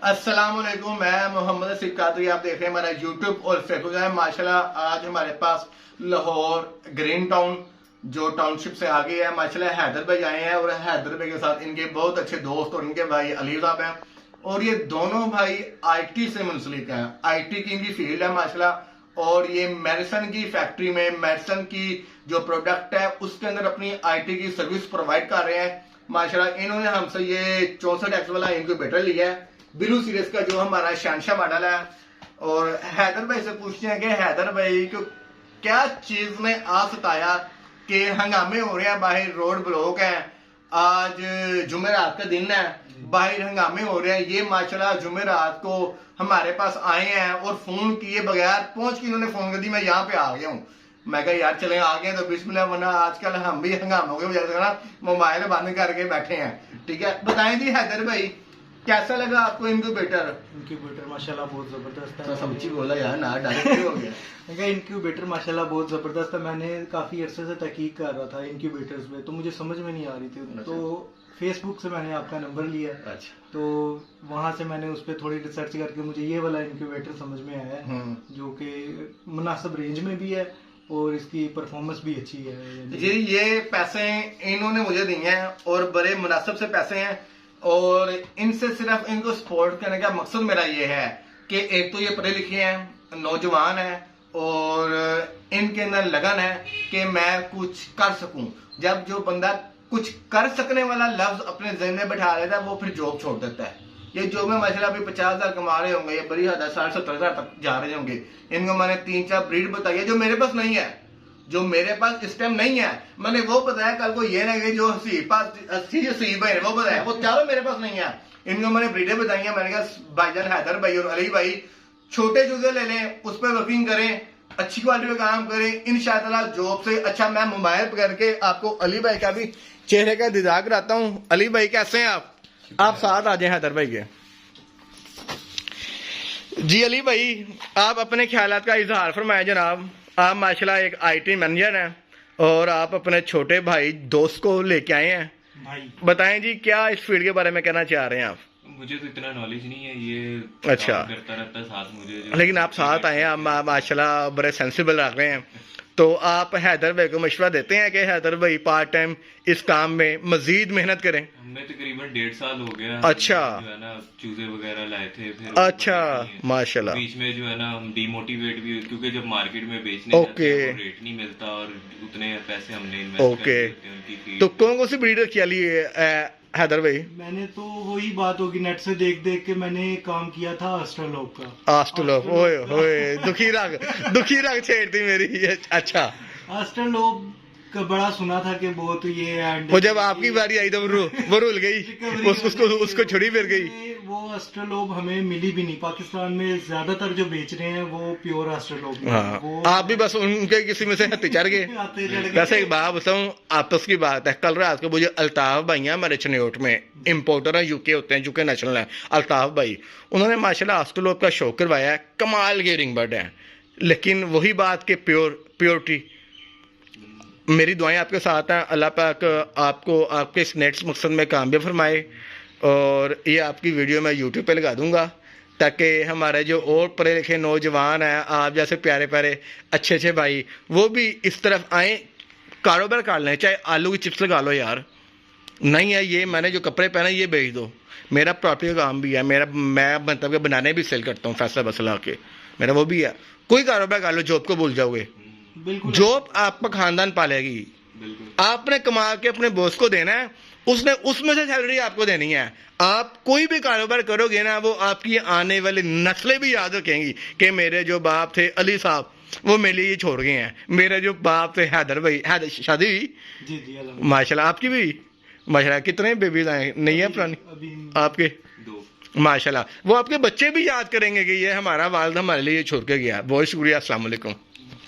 अस्सलाम वालेकुम, मैं मोहम्मद असीफ कादरी। आप देख रहे हैं हमारा यूट्यूब और फेसबुक है। माशाल्लाह आज हमारे पास लाहौर ग्रीन टाउन जो टाउनशिप से आगे है, माशाल्लाह हैदर भाई आए हैं और हैदर भाई के साथ इनके बहुत अच्छे दोस्त और इनके भाई अली साहब हैं और ये दोनों भाई आईटी से मुंसलिक हैं। आईटी की इनकी फील्ड है माशाल्लाह और ये मेडिसिन की फैक्ट्री में मेडिसिन की जो प्रोडक्ट है उसके अंदर अपनी आईटी की सर्विस प्रोवाइड कर रहे हैं माशाल्लाह। इन्होंने हमसे ये 64X वाला इनक्यूबेटर लिया है, ब्लू सीरीज का जो हमारा शहनशाह मॉडल है। और हैदर भाई से पूछते हैं कि हैदर भाई को क्या चीज ने आ सताया कि हंगामे हो रहे हैं बाहर, रोड ब्लॉक है, आज जुमेरात का दिन है, बाहर हंगामे हो रहे हैं। ये माशाल्लाह जुमेरात को हमारे पास आए हैं और फोन किए बगैर पहुंच के इन्होंने फोन कर दी मैं यहाँ पे आ गया हूँ। मैं कहा यार चले आ गए तो बिस्मिल्लाह, वरना आजकल हम भी हंगामों की वजह से ना मोबाइल बंद करके बैठे हैं। ठीक है, बताएं जी हैदर भाई कैसा लगा आपको इनक्यूबेटर? इनक्यूबेटर माशाल्लाह बहुत जबरदस्त है। तो समझी बोला यार ना, डायरेक्ट हो गया। इनक्यूबेटर माशाल्लाह बहुत जबरदस्त है। मैंने काफी अरसे से तहकीक कर रहा था इनक्यूबेटर्स में, तो मुझे समझ में नहीं आ रही थी। तो फेसबुक से मैंने आपका नंबर लिया। अच्छा। तो वहां से मैंने उस पर थोड़ी रिसर्च करके मुझे ये वाला इनक्यूबेटर समझ में आया है जो कि मुनासिब रेंज में भी है और इसकी परफॉर्मेंस भी अच्छी है। जी ये पैसे इन्होंने मुझे दिए हैं और बड़े मुनासिब से पैसे हैं और इनसे सिर्फ इनको सपोर्ट करने का मकसद मेरा ये है कि एक तो ये पढ़े लिखे हैं, नौजवान हैं और इनके अंदर लगन है कि मैं कुछ कर सकूं। जब जो बंदा कुछ कर सकने वाला लफ्ज अपने ज़हन में बैठा लेता है वो फिर जॉब छोड़ देता है। ये जॉब में माशाल्लाह अभी 50,000 कमा रहे होंगे, ये बड़ी हद 60-70,000 तक जा रहे होंगे। इनको मैंने 3-4 ब्रीड बताई है जो मेरे पास नहीं है, जो मेरे पास इस टाइम नहीं है। मैंने वो बताया कल को ये ना कि जो हसीब है वो बताया, वो चारों मेरे पास नहीं है। इनको मैंने ब्रीडें बताई हैं। मैंने कहा भाईजान हैदर भाई और अली भाई छोटे चूजे ले लें, उस पर वर्किंग करें, अच्छी क्वालिटी में काम करें, इंशाअल्लाह जॉब से अच्छा। मैं मोबाइल पकड़ के आपको अली भाई का भी चेहरे का दीदार कराता हूँ। अली भाई कैसे हैं आप साथ आ जाए हैदर भाई के। जी अली भाई आप अपने ख्यालात का इजहार फरमाए जनाब। आप माशाल्लाह एक आईटी मैनेजर हैं और आप अपने छोटे भाई दोस्त को लेके आए हैं भाई। बताएं जी क्या इस फील्ड के बारे में कहना चाह रहे हैं आप? मुझे तो इतना नॉलेज नहीं है, ये अच्छा करता रहता है साथ मुझे, लेकिन आप साथ आए हैं, आप माशाल्लाह बड़े सेंसिबल लग रहे हैं। तो आप हैदर भाई को मशवरा देते हैं कि हैदर भाई पार्ट टाइम इस काम में मजीद मेहनत करें? हमने तकरीबन 1.5 साल हो गया। अच्छा। जो है ना चूजे वगैरह लाए थे, फिर अच्छा माशाल्लाह। बीच में जो है ना हम डीमोटिवेट भी, क्योंकि जब मार्केट में बेचने जाते हैं वो रेट नहीं मिलता और उतने पैसे हमने इन्वेस्ट कर देते हैं उनकी फीस। तो कौन सी ब्रीड रखी लिए हैदर भाई? मैंने तो वही बात होगी नेट से देख देख के मैंने काम किया था एस्ट्रोलोप का। एस्ट्रोलोप, ओए ओए दुखी रंग छेड़ती मेरी। अच्छा एस्ट्रोलोप का बड़ा सुना था कि बहुत ये वो जब आपकी बारी आई तो वो रुल गई, उसको छुड़ी फिर गई। वो एस्ट्रोलोप हमें मिली भी नहीं। पाकिस्तान में ज्यादातर जो बेच रहे हैं वो प्योर एस्ट्रोलोप। हाँ, आप भी बस उनके किसी में से हत्ती चढ़ गए। वैसे एक बात बताऊं, आपस की बात है, कल रात को मुझे अल्ताफ भाई हैं हमारे चनियोट में, इम्पोर्टर है, यूके होते हैं, यूके नेशनल है अल्ताफ भाई। उन्होंने माशाल्लाह एस्ट्रोलोप का शो करवाया है, कमाल के रिंग बर्ड है। लेकिन वही बात के प्योरिटी। मेरी दुआएं आपके साथ हैं, अल्लाह पाक आपको आपके इस नेक्स्ट मकसद में कामयाब फरमाए। और ये आपकी वीडियो मैं यूट्यूब पे लगा दूंगा ताकि हमारे जो और पढ़े लिखे नौजवान हैं, आप जैसे प्यारे प्यारे अच्छे अच्छे भाई, वो भी इस तरफ आए, कारोबार कर लें। चाहे आलू की चिप्स लगा लो यार, नहीं है ये मैंने जो कपड़े पहने ये बेच दो। मेरा प्रॉपर्टी का काम भी है, मैं मतलब के बनाने भी सेल करता हूँ, फैसला बसला के मेरा वो भी है। कोई कारोबार कर लो, जॉब को भूल जाओगे। जॉब आपका खानदान पालेगी। आपने कमा के अपने बॉस को देना है, उसने उसमें से सैलरी आपको देनी है। आप कोई भी कारोबार करोगे ना, वो आपकी आने वाली नस्लें भी याद रखेंगी कि मेरे जो बाप थे अली साहब वो मेरे लिए छोड़ गए हैं, मेरे जो बाप थे हैदर भाई। हैदर शादी हुई? जी जी माशाल्लाह। आपकी भी माशाल्लाह? कितने बेबीज आए? नहीं है पुरानी आपके? 2 माशाल्लाह। वो आपके बच्चे भी याद करेंगे कि ये हमारा वालिद हमारे लिए छोड़ के गया। बहुत शुक्रिया, अस्सलाम वालेकुम।